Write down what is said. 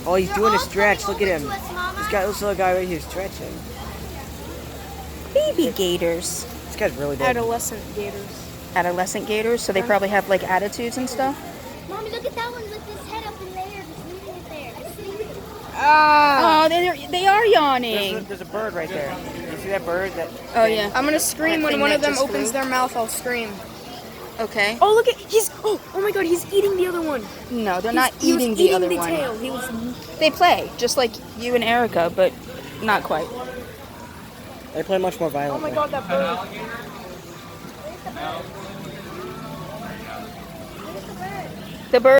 Oh, he's They're doing a all stretch. coming Look at over him. to us, Mama. This little guy right here stretching. Baby gators. This guy's really big. Adolescent gators. Adolescent gators, so they probably have like attitudes and stuff. Mommy, look at that one with his head up in there. Just leaving it there. Just leaving it. Ah! Oh, they are yawning. There's a bird right there. You see that bird? Oh yeah. I'm gonna scream That when thing one that of them just opens flew? their mouth. I'll scream. Okay. Oh, look at oh my God, he's eating the other one. No, they're not He was eating the other the one. tail. He was. They play just like you and Erica, but not quite. They play much more Oh violently. my God, that bird. The bird.